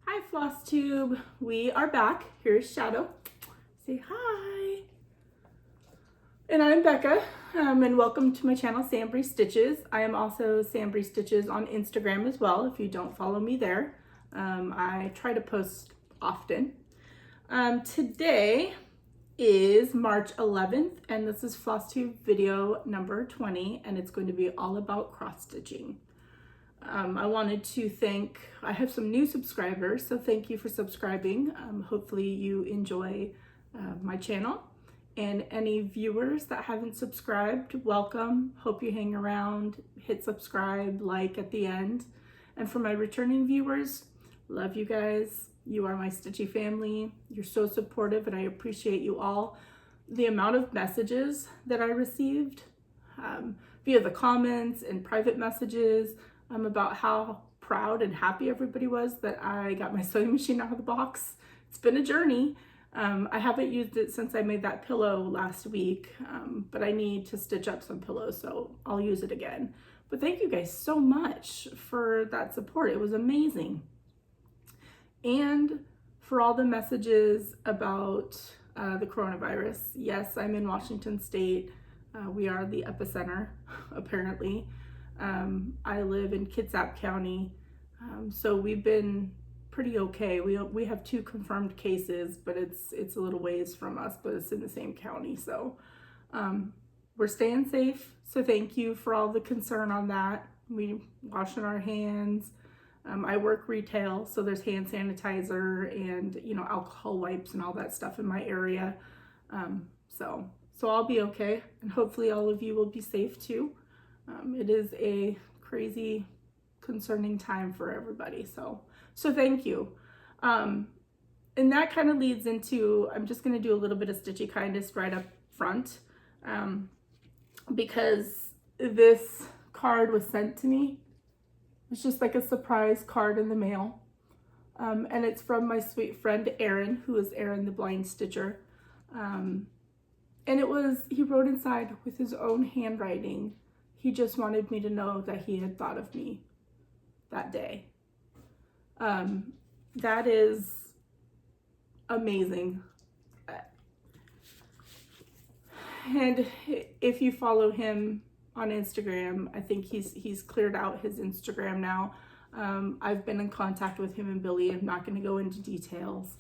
Hi Flosstube, we are back. Here's Shadow. Say hi. And I'm Becca, and welcome to my channel, SamBrie Stitches. I am also SamBrie Stitches on Instagram as well, if you don't follow me there. I try to post often. Today is March 11th, and this is Flosstube video number 20, and it's going to be all about cross-stitching. I wanted to thank, I have some new subscribers, so thank you for subscribing. Hopefully you enjoy my channel. And any viewers that haven't subscribed, welcome. Hope you hang around, hit subscribe, like at the end. And for my returning viewers, love you guys. You are my Stitchy family. You're so supportive and I appreciate you all. The amount of messages that I received via the comments and private messages about how proud and happy everybody was that I got my sewing machine out of the box. It's been a journey. I haven't used it since I made that pillow last week, but I need to stitch up some pillows, so I'll use it again. But thank you guys so much for that support. It was amazing. And for all the messages about the coronavirus. Yes, I'm in Washington State. We are the epicenter, apparently. I live in Kitsap County, so we've been pretty okay. We have 2 confirmed cases, but it's a little ways from us, but it's in the same county. So we're staying safe. So thank you for all the concern on that. We washing our hands. I work retail, so there's hand sanitizer and alcohol wipes and all that stuff in my area. So I'll be okay, and hopefully all of you will be safe too. It is a crazy, concerning time for everybody. So thank you. And that kind of leads into, I'm just going to do a little bit of stitchy kindness right up front, because this card was sent to me. It's just like a surprise card in the mail. And it's from my sweet friend, Aaron, who is Aaron the Blind Stitcher. And he wrote inside with his own handwriting. He just wanted me to know that he had thought of me that day. That is amazing. And if you follow him on Instagram, I think he's cleared out his Instagram now. I've been in contact with him and Billy. I'm not going to go into details.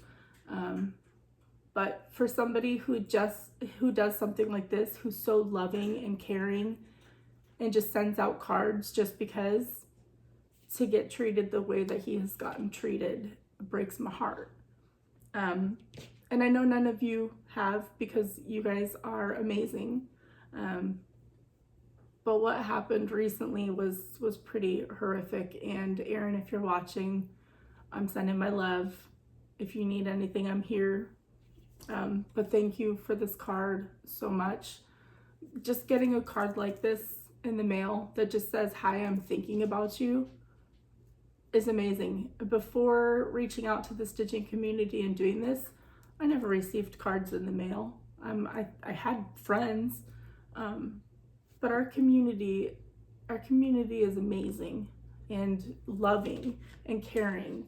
But for somebody who does something like this, who's so loving and caring, and just sends out cards just because, to get treated the way that he has gotten treated breaks my heart. And I know none of you have, because you guys are amazing. But what happened recently was pretty horrific. And Aaron, if you're watching, I'm sending my love. If you need anything, I'm here. But thank you for this card so much. Just getting a card like this in the mail that just says, "Hi, I'm thinking about you," is amazing. Before reaching out to the stitching community and doing this, I never received cards in the mail. I had friends, but our community is amazing and loving and caring,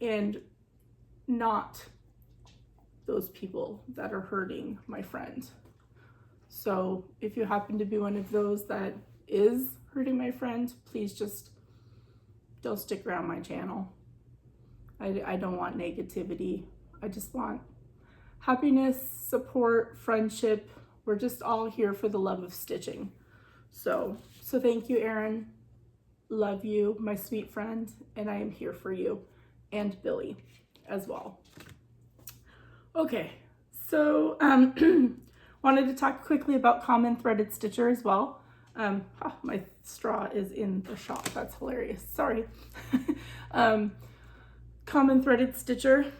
and not those people that are hurting my friend. So if you happen to be one of those that is hurting my friend, please just don't stick around my channel. I don't want negativity. I just want happiness, support, friendship. We're just all here for the love of stitching. So thank you, Aaron. Love you, my sweet friend, and I am here for you, and Billy as well. Okay, so wanted to talk quickly about Common Threaded Stitcher as well. My straw is in the shop. That's hilarious. Sorry. Common Threaded Stitcher.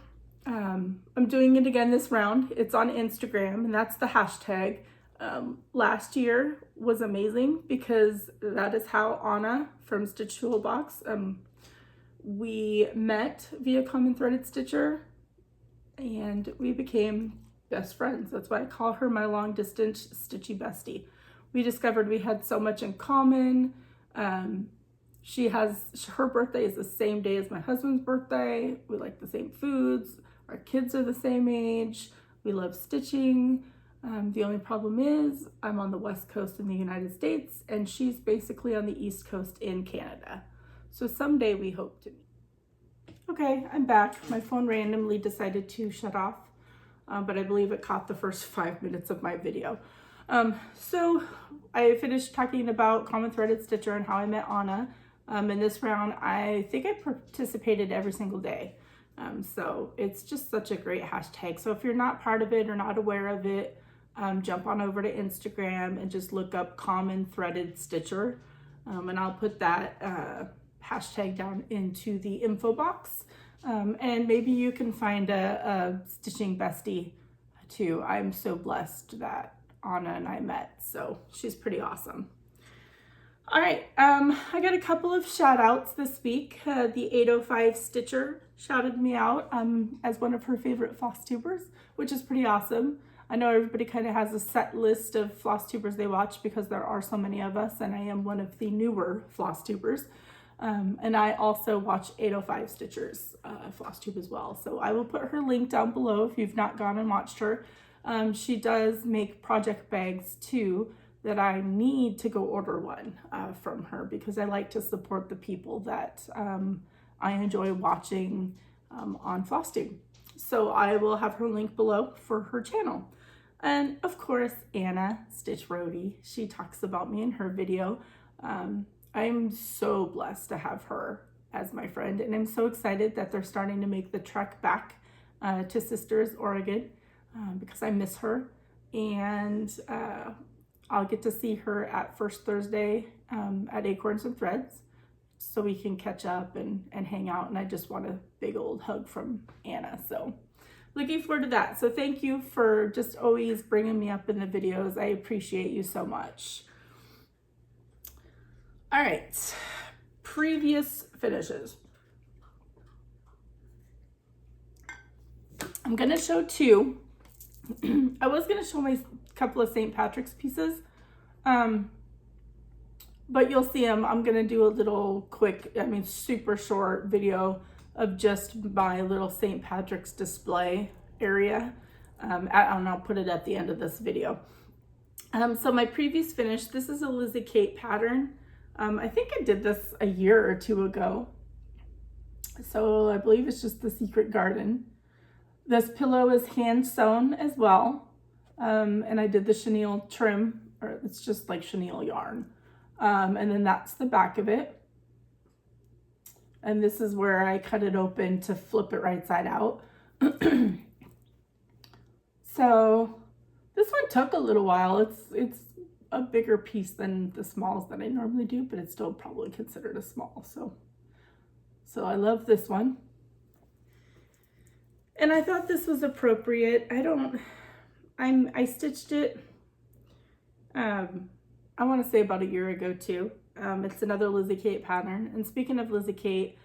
I'm doing it again this round. It's on Instagram, and that's the hashtag. Last year was amazing because that is how Anna from StitchToolBox, we met via Common Threaded Stitcher, and we became best friends. That's why I call her my long distance stitchy bestie. We discovered we had so much in common, her birthday is the same day as my husband's birthday. We like the same foods. Our kids are the same age. We love stitching. The only problem is I'm on the West Coast in the United States and she's basically on the East Coast in Canada. So someday we hope to meet. Okay, I'm back. My phone randomly decided to shut off, but I believe it caught the first 5 minutes of my video. So I finished talking about Common Threaded Stitcher and how I met Anna. In this round, I think I participated every single day. So it's just such a great hashtag. So if you're not part of it or not aware of it, jump on over to Instagram and just look up Common Threaded Stitcher. And I'll put that hashtag down into the info box. And maybe you can find a stitching bestie too. I'm so blessed that Anna and I met, so she's pretty awesome. All right, I got a couple of shout outs this week. The 805 Stitcher shouted me out as one of her favorite Flosstubers, which is pretty awesome. I know everybody kind of has a set list of Flosstubers they watch because there are so many of us, and I am one of the newer Flosstubers. And I also watch 805 Stitcher's Flosstube as well. So I will put her link down below if you've not gone and watched her. She does make project bags too that I need to go order one from her because I like to support the people that I enjoy watching on Flosstube. So I will have her link below for her channel. And of course, Anna, Stitch Roadie, she talks about me in her video. I'm so blessed to have her as my friend, and I'm so excited that they're starting to make the trek back to Sisters, Oregon, because I miss her, and I'll get to see her at First Thursday at Acorns and Threads, so we can catch up and hang out, and I just want a big old hug from Anna, so looking forward to that. So thank you for just always bringing me up in the videos. I appreciate you so much. All right, previous finishes. I'm gonna show two. I was gonna show my couple of St. Patrick's pieces, but you'll see them. I'm gonna do a little quick, super short video of just my little St. Patrick's display area. And I'll put it at the end of this video. So my previous finish, this is a Lizzie Kate pattern. I think I did this a year or two ago. So I believe it's just the Secret Garden. This pillow is hand sewn as well. And I did the chenille trim, or it's just like chenille yarn. And then that's the back of it. And this is where I cut it open to flip it right side out. So this one took a little while. It's a bigger piece than the smalls that I normally do, but it's still probably considered a small. So I love this one. And I thought this was appropriate. I stitched it, I want to say about a year ago too. It's another Lizzie Kate pattern. And speaking of Lizzie Kate,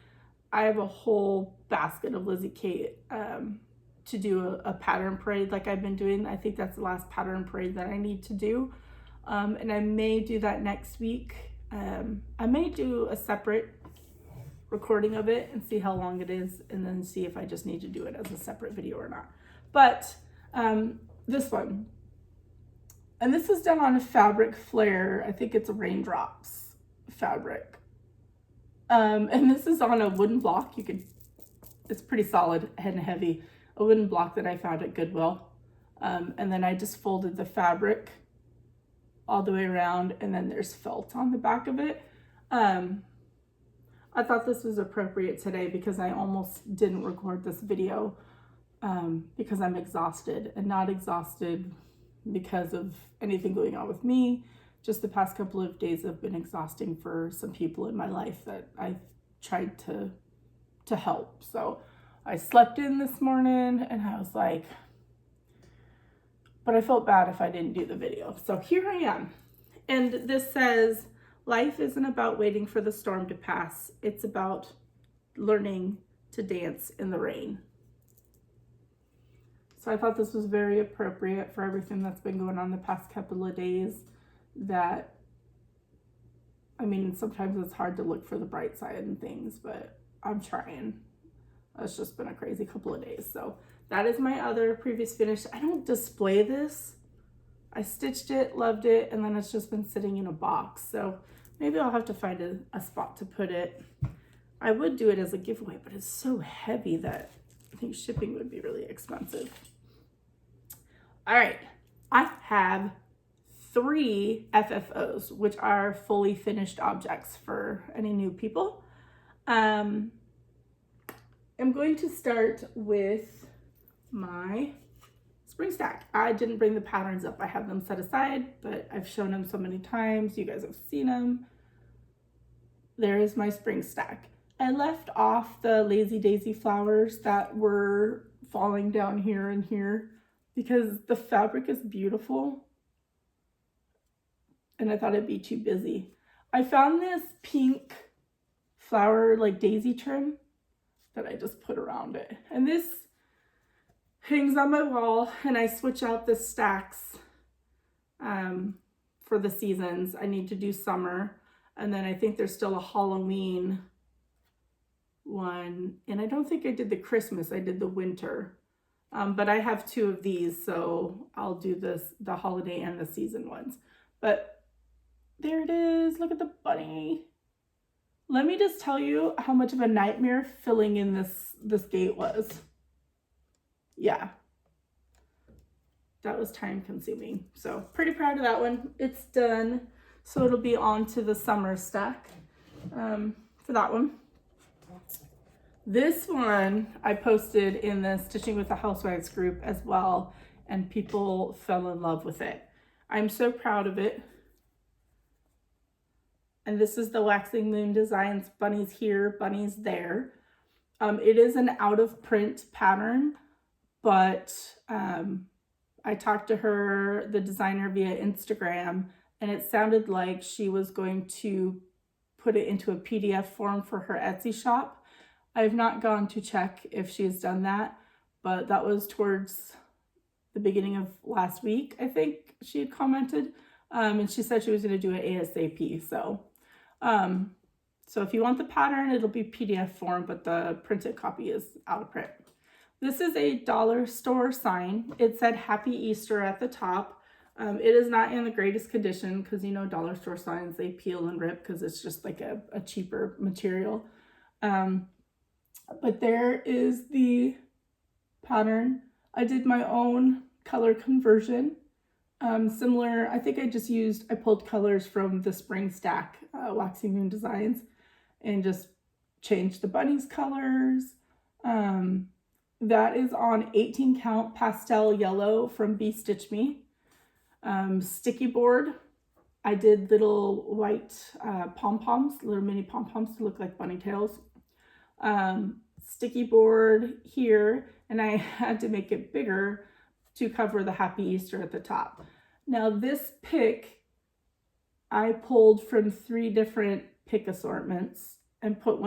I have a whole basket of Lizzie Kate to do a pattern parade like I've been doing. I think that's the last pattern parade that I need to do. And I may do that next week. I may do a separate recording of it and see how long it is, and then see if I just need to do it as a separate video or not. But this one, and this is done on a fabric flare. I think it's a Raindrops fabric. And this is on a wooden block. It's pretty solid and heavy. A wooden block that I found at Goodwill. And then I just folded the fabric all the way around, and then there's felt on the back of it. I thought this was appropriate today because I almost didn't record this video because I'm exhausted, and not exhausted because of anything going on with me. Just the past couple of days have been exhausting for some people in my life that I've tried to help. So I slept in this morning and I was like, but I felt bad if I didn't do the video. So here I am. And this says, life isn't about waiting for the storm to pass. It's about learning to dance in the rain. So I thought this was very appropriate for everything that's been going on the past couple of days. That, mean, sometimes it's hard to look for the bright side and things, but I'm trying. It's just been a crazy couple of days. So that is my other previous finish. I don't display this. I stitched it, loved it, and then it's just been sitting in a box. So maybe I'll have to find a spot to put it. I would do it as a giveaway, but it's so heavy that I think shipping would be really expensive. All right, I have 3 FFOs, which are fully finished objects for any new people. I'm going to start with my spring stack. I didn't bring the patterns up. I have them set aside, but I've shown them so many times. You guys have seen them. There is my spring stack. I left off the Lazy Daisy flowers that were falling down here and here because the fabric is beautiful and I thought it'd be too busy. I found this pink flower like daisy trim that I just put around it. And this hangs on my wall and I switch out the stacks for the seasons. I need to do summer, and then I think there's still a Halloween one, and I don't think I did the Christmas, I did the winter. But I have 2 of these, so I'll do the holiday and the season ones. But there it is, look at the bunny. Let me just tell you how much of a nightmare filling in this gate was. Yeah, that was time consuming. So pretty proud of that one. It's done. So it'll be on to the summer stack for that one. This one I posted in the Stitching with the Housewives group as well, and people fell in love with it. I'm so proud of it. And this is the Waxing Moon Designs Bunnies Here, Bunnies There. It is an out of print pattern, but I talked to her, the designer, via Instagram, and it sounded like she was going to put it into a PDF form for her Etsy shop. I've not gone to check if she's done that, but that was towards the beginning of last week, I think she had commented. And she said she was going to do it ASAP. So if you want the pattern, it'll be PDF form, but the printed copy is out of print. This is a dollar store sign. It said Happy Easter at the top. It is not in the greatest condition because, you know, dollar store signs, they peel and rip because it's just like a cheaper material. But there is the pattern. I did my own color conversion. Similar, I think I pulled colors from the spring stack, Waxing Moon Designs, and just changed the bunnies colors. That is on 18 count pastel yellow from Be Stitch Me. Sticky board, I did little white pom-poms, little mini pom-poms to look like bunny tails. Sticky board here, and I had to make it bigger to cover the Happy Easter at the top. Now this pick, I pulled from 3 different pick assortments and put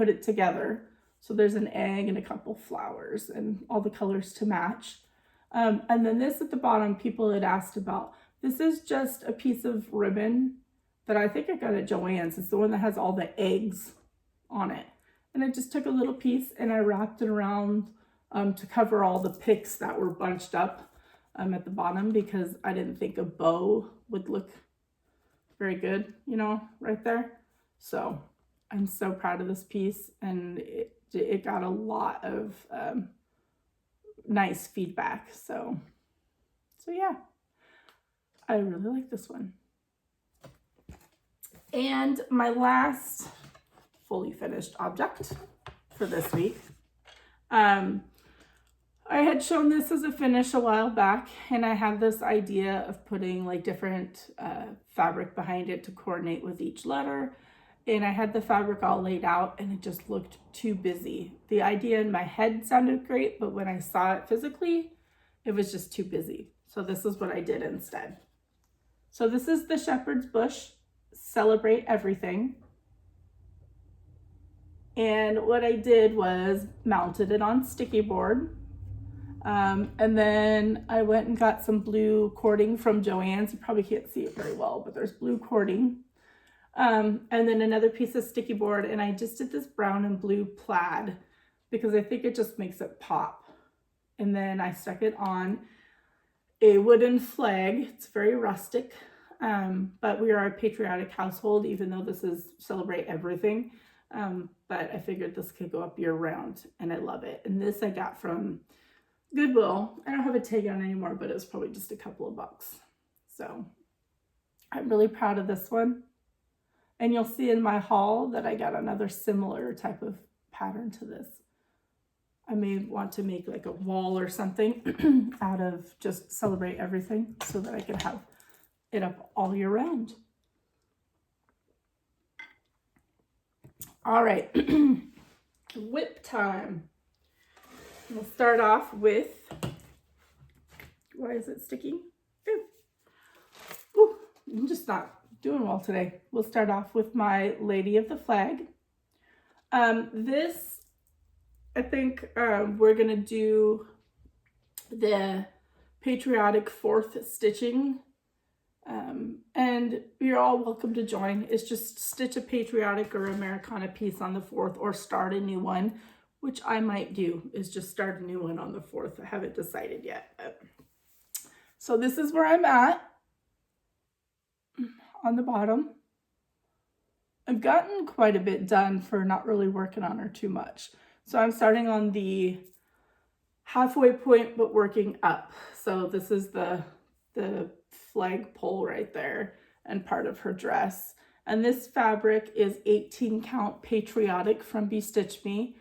it together. So there's an egg and a couple flowers and all the colors to match. And then this at the bottom, people had asked about. This is just a piece of ribbon that I think I got at Joann's. It's the one that has all the eggs on it. And I just took a little piece and I wrapped it around to cover all the picks that were bunched up at the bottom, because I didn't think a bow would look very good, you know, right there. So I'm so proud of this piece, and it got a lot of nice feedback. So yeah, I really like this one. And my last fully finished object for this week. I had shown this as a finish a while back, and I had this idea of putting like different fabric behind it to coordinate with each letter. And I had the fabric all laid out, and it just looked too busy. The idea in my head sounded great, but when I saw it physically, it was just too busy. So this is what I did instead. So this is the Shepherd's Bush Celebrate Everything. And what I did was mounted it on sticky board. And then I went and got some blue cording from Joann's. You probably can't see it very well, but there's blue cording. And then another piece of sticky board, and I just did this brown and blue plaid because I think it just makes it pop. And then I stuck it on a wooden flag. It's very rustic, but we are a patriotic household, even though this is Celebrate Everything. But I figured this could go up year round, and I love it. And this I got from Goodwill. I don't have a tag on anymore, but it was probably just a couple of bucks. So I'm really proud of this one. And you'll see in my haul that I got another similar type of pattern to this. I may want to make like a wall or something out of just Celebrate Everything so that I can have it up all year round. All right, whip time. We'll start off with, why is it sticking? Ooh, I'm just not doing well today. We'll start off with my Lady of the Flag. This, I think we're gonna do the patriotic 4th stitching, and you're all welcome to join. It's just stitch a patriotic or Americana piece on the 4th or start a new one, which I might do, is just start a new one on the 4th. I haven't decided yet. So this is where I'm at on the bottom. I've gotten quite a bit done for not really working on her too much. So I'm starting on the halfway point, but working up. So this is the flag pole right there and part of her dress. And this fabric is 18 count patriotic from Be Stitch Me.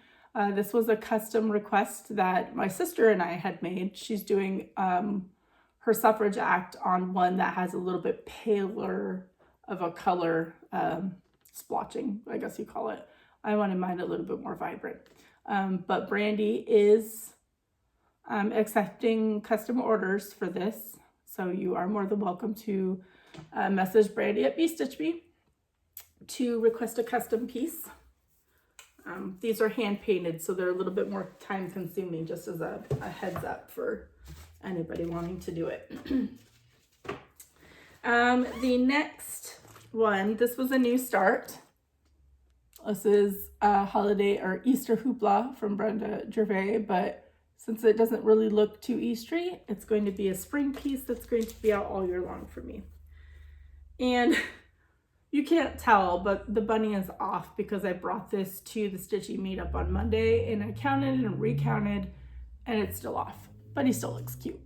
This was a custom request that my sister and I had made. She's doing her suffrage act on one that has a little bit paler of a color, splotching, I guess you call it. I wanted mine a little bit more vibrant. But Brandy is accepting custom orders for this. So you are more than welcome to message Brandy at Be Stitch Me to request a custom piece. These are hand painted, so they're a little bit more time consuming, just as a heads up for anybody wanting to do it. The next one, this was a new start. This is a holiday or Easter hoopla from Brenda Gervais, but since it doesn't really look too Eastery, it's going to be a spring piece that's going to be out all year long for me. And you can't tell, but the bunny is off because I brought this to the Stitchy meetup on Monday and I counted and recounted and it's still off, but he still looks cute.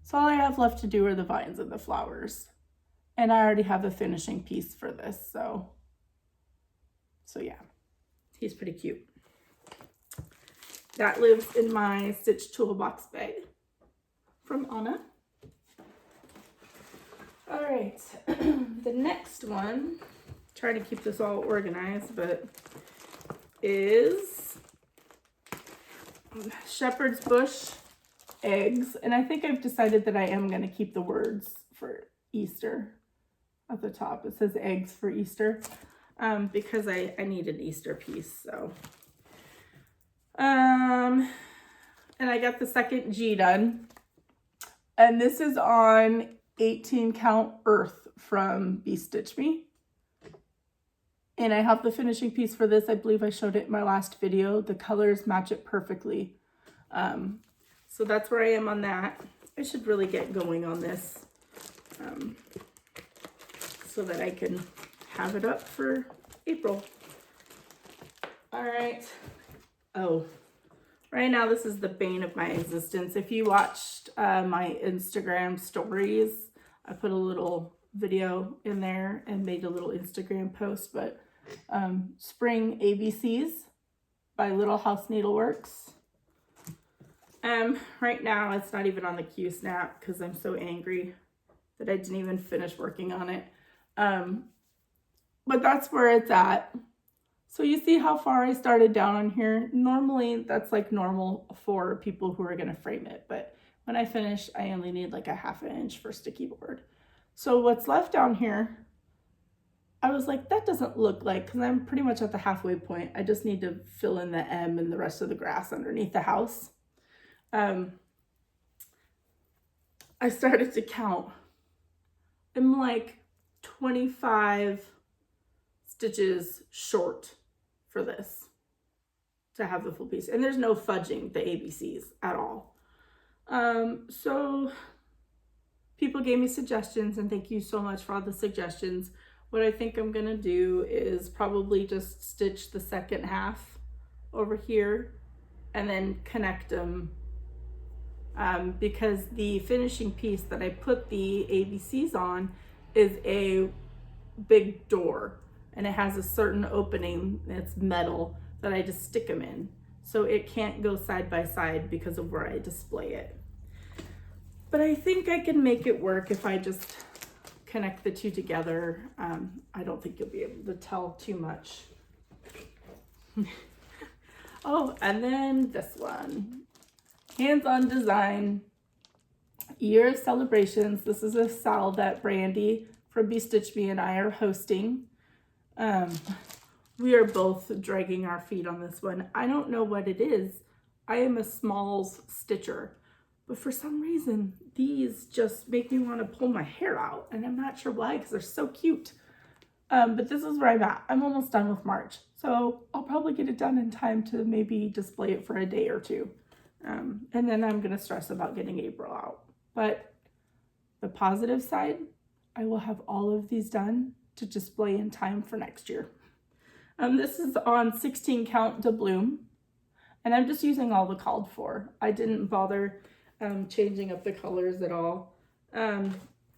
So all I have left to do are the vines and the flowers. And I already have the finishing piece for this, so yeah, he's pretty cute. That lives in my StitchToolBox bag from Anna. All right, the next one, trying to keep this all organized, but is Shepherd's Bush eggs. And I think I've decided that I am going to keep the words for Easter at the top. It says eggs for Easter. Because I need an Easter piece, so. And I got the second G done. And this is on 18 count earth from Be Stitch Me. And I have the finishing piece for this. I believe I showed it in my last video. The colors match it perfectly. So that's where I am on that. I should really get going on this so that I can have it up for April. All right. Oh, right now this is the bane of my existence. If you watched my Instagram stories, I put a little video in there and made a little Instagram post, but Spring ABCs by Little House Needleworks. Right now it's not even on the Q snap because I'm so angry that I didn't even finish working on it. But that's where it's at. So you see how far I started down on here. Normally that's like normal for people who are going to frame it, but when I finish, I only need like a ½ inch for sticky board. So what's left down here, I was like, that doesn't look like, because I'm pretty much at the halfway point. I just need to fill in the M and the rest of the grass underneath the house. I started to count. I'm like 25 stitches short for this to have the full piece. And there's no fudging the ABCs at all. So people gave me suggestions, and thank you so much for all the suggestions. What I think I'm gonna do is probably just stitch the second half over here and then connect them, because the finishing piece that I put the ABCs on is a big door, and it has a certain opening that's metal that I just stick them in. So it can't go side by side because of where I display it. But I think I can make it work if I just connect the two together. I don't think you'll be able to tell too much. Oh, and then this one, hands-on design, Year of Celebrations. This is a sal that Brandy from Be Stitch Me and I are hosting. We are both dragging our feet on this one. I don't know what it is. I am a smalls stitcher, but for some reason, these just make me want to pull my hair out, and I'm not sure why, because they're so cute. But this is where I'm at. I'm almost done with March, so I'll probably get it done in time to maybe display it for a day or two. And then I'm going to stress about getting April out. But the positive side, I will have all of these done to display in time for next year. This is on 16 count doubloon, and I'm just using all the called for. I didn't bother changing up the colors at all. Oh,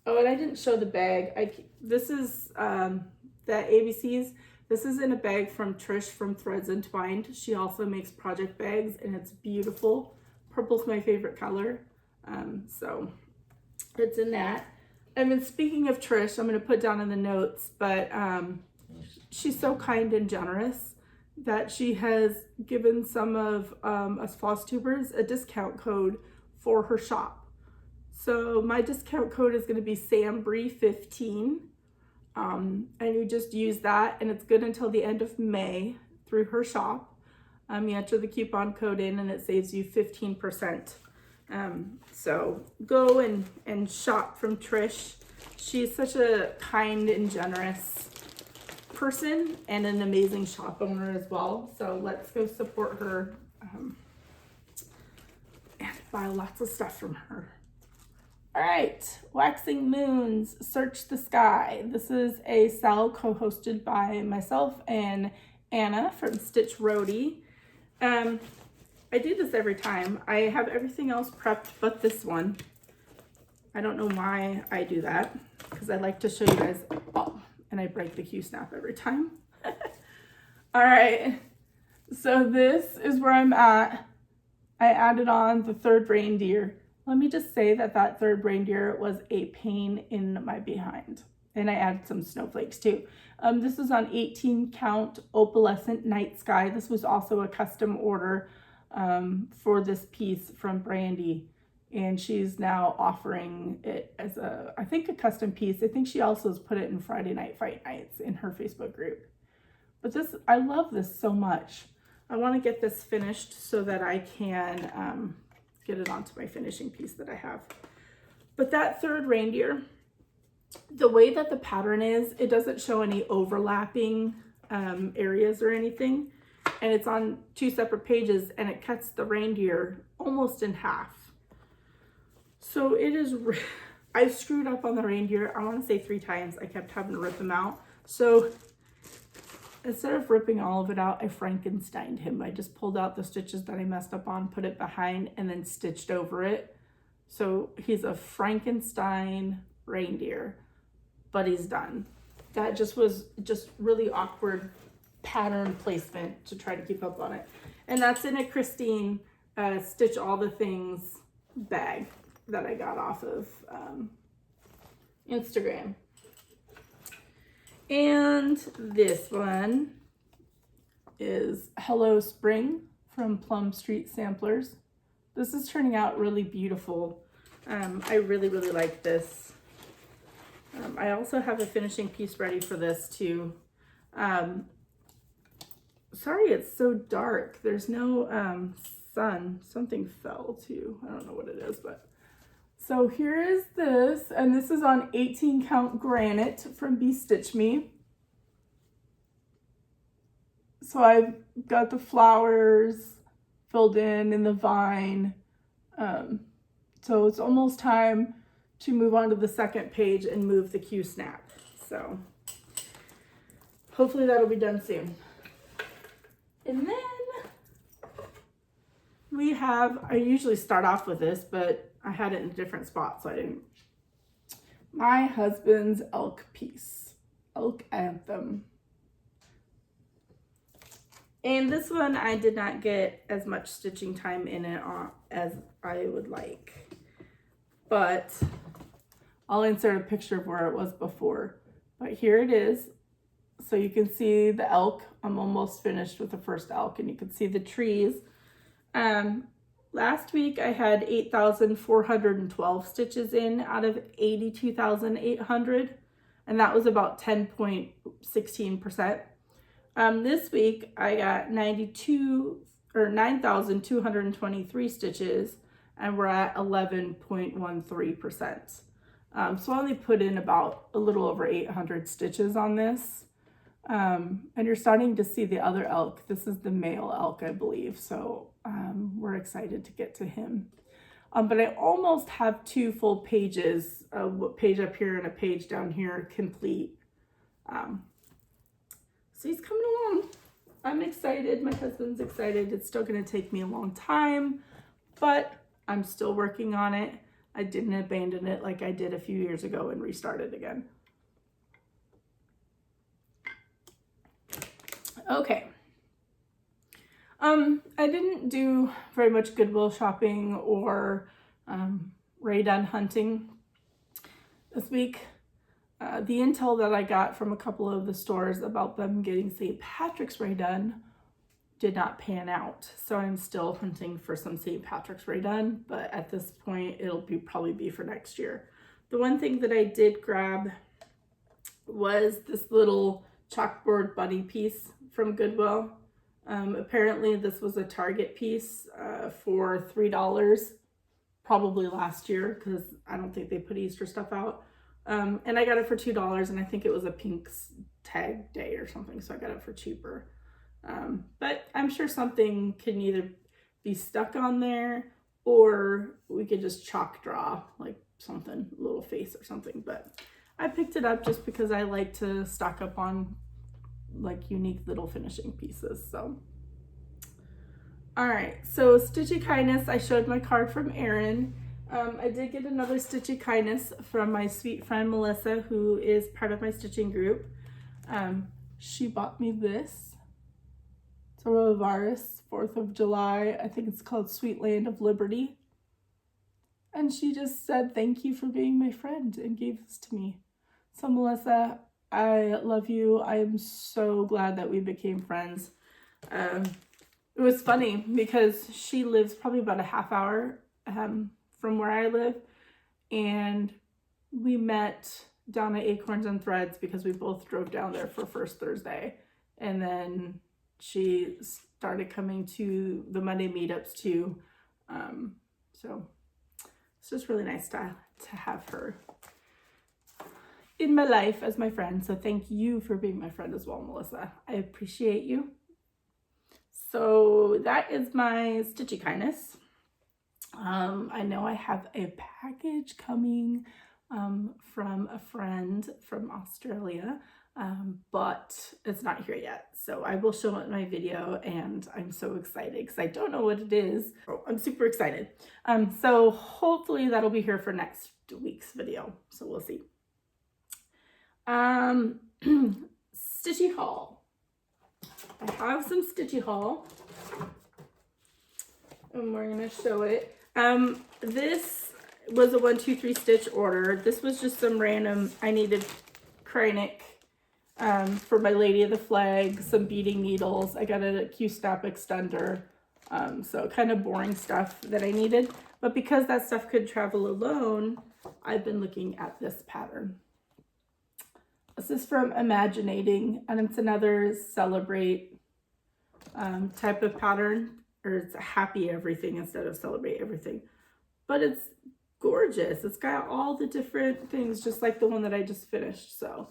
and I didn't show the bag. This is the ABCs. This is in a bag from Trish from Threads Entwined. She also makes project bags, and it's beautiful. Purple's my favorite color, so it's in that. And then speaking of Trish, I'm going to put down in the notes, but she's so kind and generous that she has given some of us Flosstubers a discount code for her shop. So my discount code is going to be SamBrie15, and you just use that, and it's good until the end of May through her shop. You enter the coupon code in, and it saves you 15%. So go and shop from Trish. She's such a kind and generous person and an amazing shop owner as well. So let's go support her and buy lots of stuff from her. All right, Waxing Moons, Search the Sky. This is a sal co-hosted by myself and Anna from Stitch Roadie. I do this every time. I have everything else prepped but this one. I don't know why I do that, because I like to show you guys. Oh, and I break the Q-snap every time. All right, so this is where I'm at. I added on the third reindeer. Let me just say that that third reindeer was a pain in my behind. And I added some snowflakes too. This is on 18 count opalescent night sky. This was also a custom order for this piece from Brandy. And she's now offering it as I think a custom piece. I think she also has put it in Friday Night Fight Nights in her Facebook group. But this, I love this so much. I want to get this finished so that I can get it onto my finishing piece that I have. But that third reindeer, the way that the pattern is, it doesn't show any overlapping areas or anything. And it's on 2 separate pages, and it cuts the reindeer almost in half. So it is, I screwed up on the reindeer, I want to say 3 times. I kept having to rip them out. So instead of ripping all of it out, I Frankensteined him. I just pulled out the stitches that I messed up on, put it behind, and then stitched over it. So he's a Frankenstein reindeer, but he's done. That just was just really awkward pattern placement to try to keep up on it. And that's in a Christine Stitch All the Things bag that I got off of Instagram. And this one is Hello Spring from Plum Street Samplers. This is turning out really beautiful. I really, really like this. I also have a finishing piece ready for this too. Sorry, it's so dark. There's no sun. Something fell too. I don't know what it is, but. So here is this, and this is on 18 count granite from Be Stitch Me. So I've got the flowers filled in the vine. So it's almost time to move on to the second page and move the Q snap. So hopefully that'll be done soon. And then we have, I usually start off with this, but I had it in a different spot, so I didn't. My husband's elk piece, elk anthem. And this one, I did not get as much stitching time in it as I would like. But I'll insert a picture of where it was before. But here it is. So you can see the elk. I'm almost finished with the first elk, and you can see the trees. Last week I had 8,412 stitches in out of 82,800, and that was about 10.16%. This week I got 9,223 stitches, and we're at 11.13%. So I only put in about a little over 800 stitches on this. And you're starting to see the other elk. This is the male elk, I believe. So we're excited to get to him. But I almost have 2 full pages, a page up here and a page down here complete. So he's coming along. I'm excited. My husband's excited. It's still going to take me a long time, but I'm still working on it. I didn't abandon it like I did a few years ago and restart it again. Okay. I didn't do very much Goodwill shopping or Rae-Dunn hunting this week. The intel that I got from a couple of the stores about them getting St. Patrick's Rae-Dunn did not pan out. So I'm still hunting for some St. Patrick's Rae-Dunn, but at this point it'll probably be for next year. The one thing that I did grab was this little chalkboard bunny piece from Goodwill. Apparently this was a Target piece for $3, probably last year, because I don't think they put Easter stuff out. And I got it for $2, and I think it was a pink tag day or something, so I got it for cheaper. But I'm sure something can either be stuck on there, or we could just chalk draw like something, a little face or something. But I picked it up just because I like to stock up on like unique little finishing pieces. So all right, so Stitchy Kindness, I showed my card from Erin. I did get another Stitchy Kindness from my sweet friend Melissa, who is part of my stitching group. She bought me this. It's a Rovaris 4th of July. I think it's called Sweet Land of Liberty. And she just said thank you for being my friend and gave this to me. So Melissa, I love you. I am so glad that we became friends. It was funny because she lives probably about a half hour from where I live, and we met down at Acorns and Threads because we both drove down there for First Thursday, and then she started coming to the Monday meetups too. So it's just really nice to have her in my life as my friend. So thank you for being my friend as well, Melissa. I appreciate you. So that is my Stitchy Kindness. I know I have a package coming from a friend from Australia, but it's not here yet. So I will show it in my video, and I'm so excited because I don't know what it is. Oh, I'm super excited. So hopefully that'll be here for next week's video. So we'll see. Stitchy haul. I have some Stitchy haul, and we're gonna show it. This was a 1, 2, 3 stitch order. This was just some random, I needed Kreinik for my Lady of the Flag, some beading needles. I got a Q-snap extender, so kind of boring stuff that I needed. But because that stuff could travel alone, I've been looking at this pattern. This is from Imaginating, and it's another Celebrate type of pattern, or it's a Happy Everything instead of Celebrate Everything. But it's gorgeous. It's got all the different things, just like the one that I just finished. So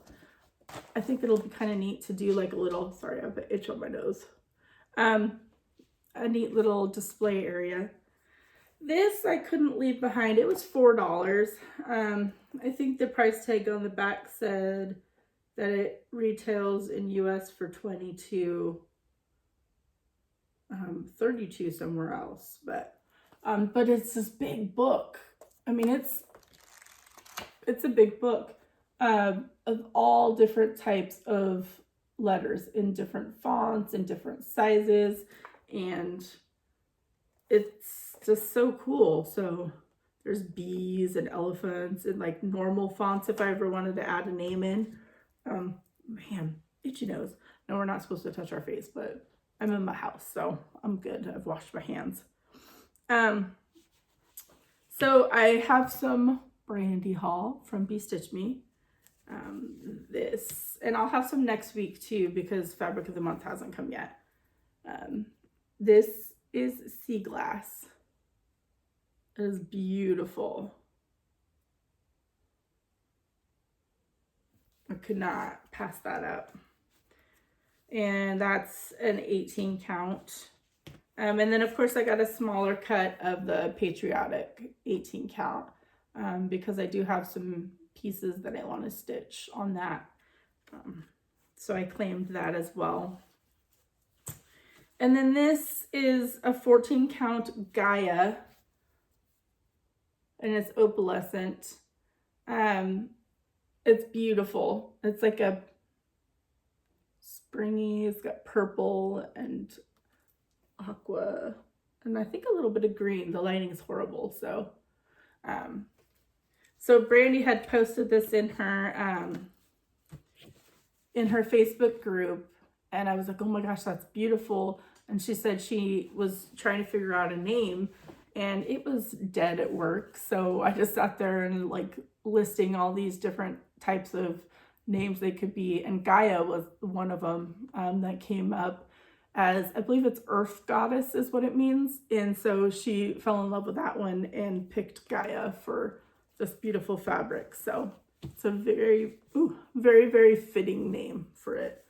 I think it'll be kind of neat to do like a little, sorry, I have an itch on my nose. A neat little display area. This I couldn't leave behind. It was $4. I think the price tag on the back said that it retails in US for $22, $32 somewhere else. But it's this big book. I mean, it's a big book of all different types of letters in different fonts and different sizes, and it's just so cool. So there's bees and elephants and like normal fonts if I ever wanted to add a name in. Man, itchy nose. No, we're not supposed to touch our face, but I'm in my house, so I'm good. I've washed my hands. So I have some Brandy haul from Be Stitch Me. This, and I'll have some next week too because Fabric of the Month hasn't come yet. This is sea glass. It is beautiful. I could not pass that up. And that's an 18 count. And then of course I got a smaller cut of the Patriotic 18 count because I do have some pieces that I want to stitch on that. So I claimed that as well. And then this is a 14 count Gaia, and it's opalescent. It's beautiful. It's like a springy, it's got purple and aqua, and I think a little bit of green. The lighting is horrible. So Brandy had posted this in her Facebook group, and I was like, oh my gosh, that's beautiful. And she said she was trying to figure out a name, and it was dead at work. So I just sat there and like listing all these different types of names they could be, and Gaia was one of them that came up as, I believe it's Earth Goddess is what it means. And so she fell in love with that one and picked Gaia for this beautiful fabric. So it's a very, very, very fitting name for it.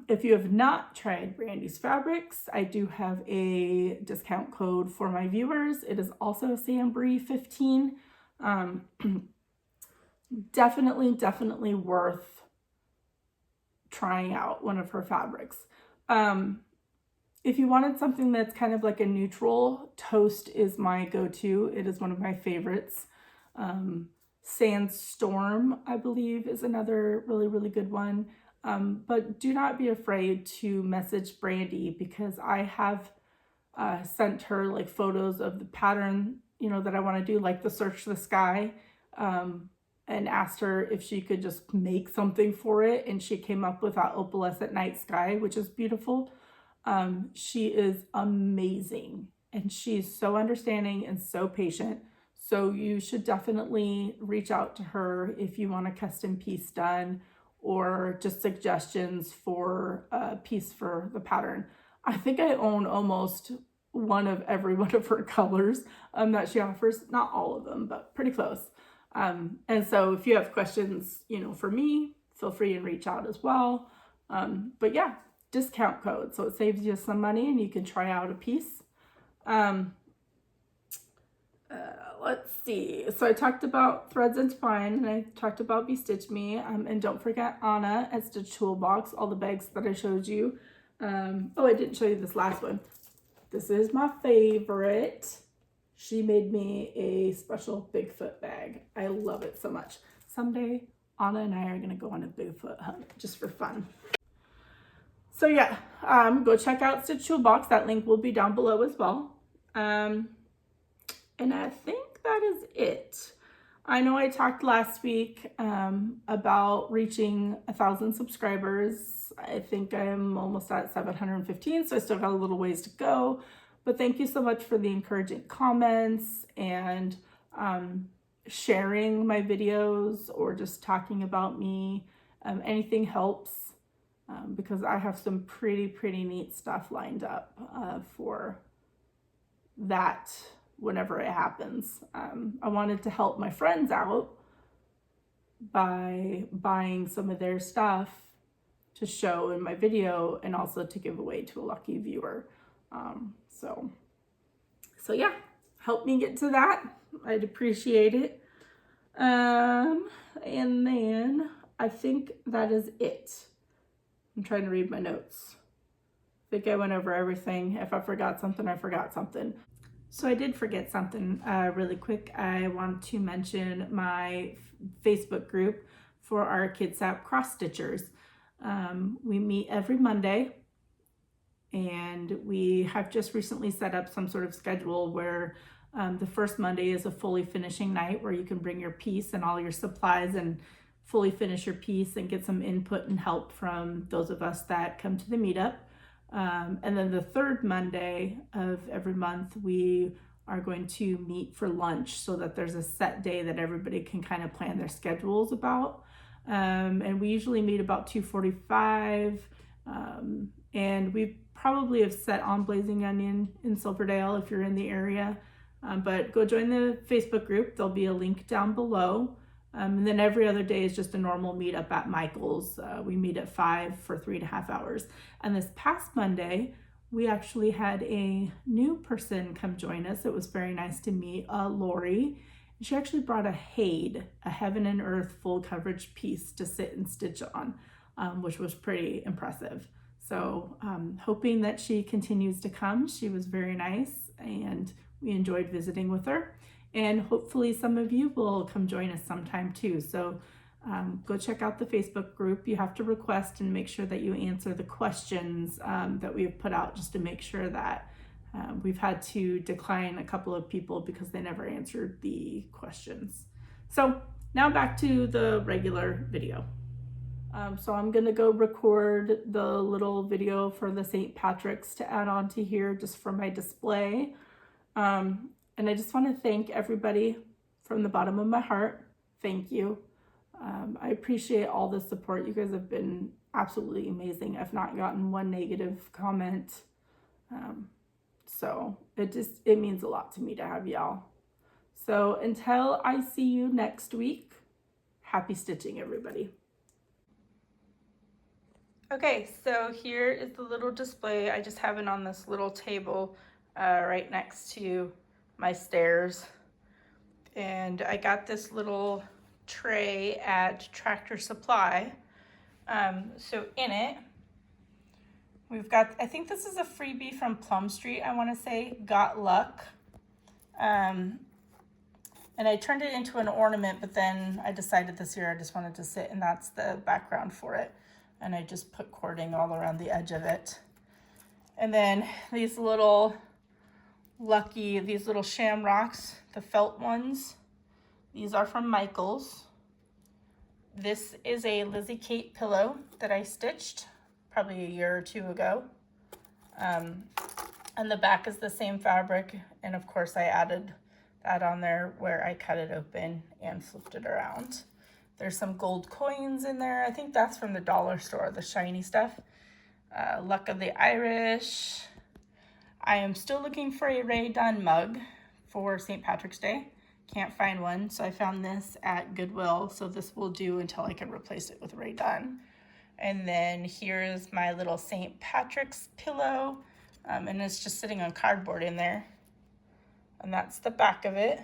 If you have not tried Brandy's fabrics, I do have a discount code for my viewers. It is also SamBrie15. Definitely worth trying out one of her fabrics. If you wanted something that's kind of like a neutral, Toast is my go-to. It is one of my favorites. Sandstorm, I believe, is another really, really good one. But do not be afraid to message Brandy, because I have sent her like photos of the pattern, you know, that I want to do, like the Search the Sky, and asked her if she could just make something for it. And she came up with that opalescent night sky, which is beautiful. She is amazing, and she's so understanding and so patient. So you should definitely reach out to her if you want a custom piece done, or just suggestions for a piece for the pattern. I think I own almost one of every one of her colors that she offers. Not all of them, but pretty close. And so if you have questions, you know, for me, feel free and reach out as well. But yeah, discount code. So it saves you some money and you can try out a piece. Let's see. So I talked about Threads and Twine, and I talked about Be Stitch Me. And don't forget Anna at StitchToolBox, all the bags that I showed you. Oh, I didn't show you this last one. This is my favorite. She made me a special Bigfoot bag. I love it so much. Someday, Anna and I are going to go on a Bigfoot hunt just for fun. So yeah, go check out StitchToolBox. That link will be down below as well. And I think that is it. I know I talked last week about reaching 1,000 subscribers. I think I'm almost at 715, so I still got a little ways to go. But thank you so much for the encouraging comments and sharing my videos, or just talking about me. Anything helps, because I have some pretty neat stuff lined up for that whenever it happens. I wanted to help my friends out by buying some of their stuff to show in my video and also to give away to a lucky viewer. So yeah, help me get to that. I'd appreciate it. And then I think that is it. I'm trying to read my notes. I think I went over everything. If I forgot something, I forgot something. So I did forget something really quick. I want to mention my Facebook group for our KidSap cross stitchers. We meet every Monday, and we have just recently set up some sort of schedule where the first Monday is a fully finishing night where you can bring your piece and all your supplies and fully finish your piece and get some input and help from those of us that come to the meetup. And then the third Monday of every month, we are going to meet for lunch so that there's a set day that everybody can kind of plan their schedules about. And we usually meet about 2:45. And we probably have set on Blazing Onion in Silverdale if you're in the area. But go join the Facebook group. There'll be a link down below. And then every other day is just a normal meetup at Michael's. We meet at 5 for 3.5 hours. And this past Monday, we actually had a new person come join us. It was very nice to meet Lori. She actually brought a Hade, a Heaven and Earth full coverage piece to sit and stitch on, which was pretty impressive. So hoping that she continues to come. She was very nice and we enjoyed visiting with her. And hopefully some of you will come join us sometime too. So go check out the Facebook group. You have to request and make sure that you answer the questions that we've put out, just to make sure that we've had to decline a couple of people because they never answered the questions. So now back to the regular video. So I'm gonna go record the little video for the St. Patrick's to add on to here just for my display. And I just want to thank everybody from the bottom of my heart. Thank you. I appreciate all the support. You guys have been absolutely amazing. I've not gotten one negative comment. So it means a lot to me to have y'all. So until I see you next week, happy stitching, everybody. Okay, so here is the little display. I just have it on this little table right next to my stairs, and I got this little tray at Tractor Supply. So in it we've got, I think this is a freebie from Plum Street, I want to say, Got Luck, and I turned it into an ornament, but then I decided this year I just wanted to sit, and that's the background for it, and I just put cording all around the edge of it. And then these little these little shamrocks, the felt ones, these are from Michael's. This is a Lizzie Kate pillow that I stitched probably a year or two ago. And the back is the same fabric, and of course I added that on there where I cut it open and flipped it around. There's some gold coins in there. I think that's from the dollar store, the shiny stuff. Luck of the Irish. I am still looking for a Ray Dunn mug for St. Patrick's Day. Can't find one, so I found this at Goodwill, so this will do until I can replace it with Ray Dunn. And then here's my little St. Patrick's pillow, and it's just sitting on cardboard in there. And that's the back of it.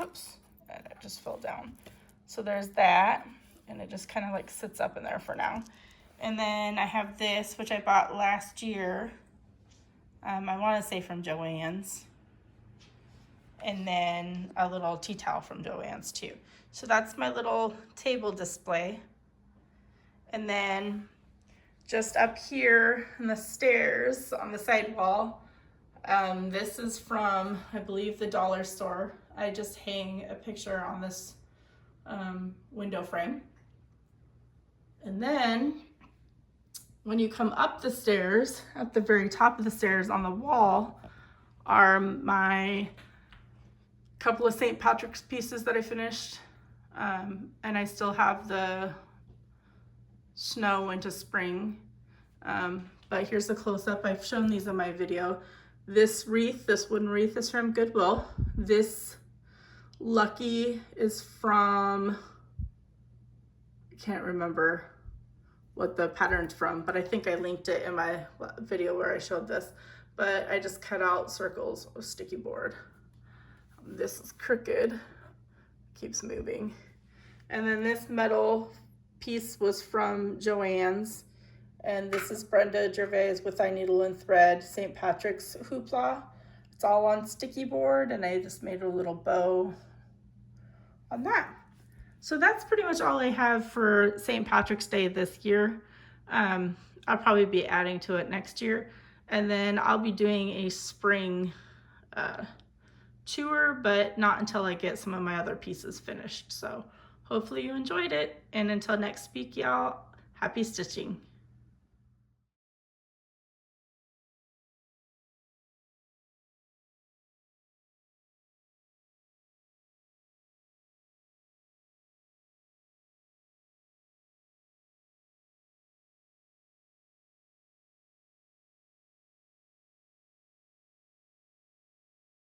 Oops, and it just fell down. So there's that, and it just kind of like sits up in there for now. And then I have this, which I bought last year. I want to say from Joann's, and then a little tea towel from Joann's too. So that's my little table display. And then just up here in the stairs on the side wall, this is from, I believe, the dollar store. I just hang a picture on this window frame. And then when you come up the stairs, at the very top of the stairs on the wall are my couple of St. Patrick's pieces that I finished. And I still have the snow into spring. But here's a close-up. I've shown these in my video. This wreath, this wooden wreath, is from Goodwill. This Lucky is from can't remember what the pattern's from, but I think I linked it in my video where I showed this. But I just cut out circles with sticky board. This is crooked, keeps moving. And then this metal piece was from Joann's. And this is Brenda Gervais with I Needle and Thread, St. Patrick's Hoopla. It's all on sticky board, and I just made a little bow on that. So that's pretty much all I have for St. Patrick's Day this year. I'll probably be adding to it next year. And then I'll be doing a spring tour, but not until I get some of my other pieces finished. So hopefully you enjoyed it. And until next week, y'all, happy stitching.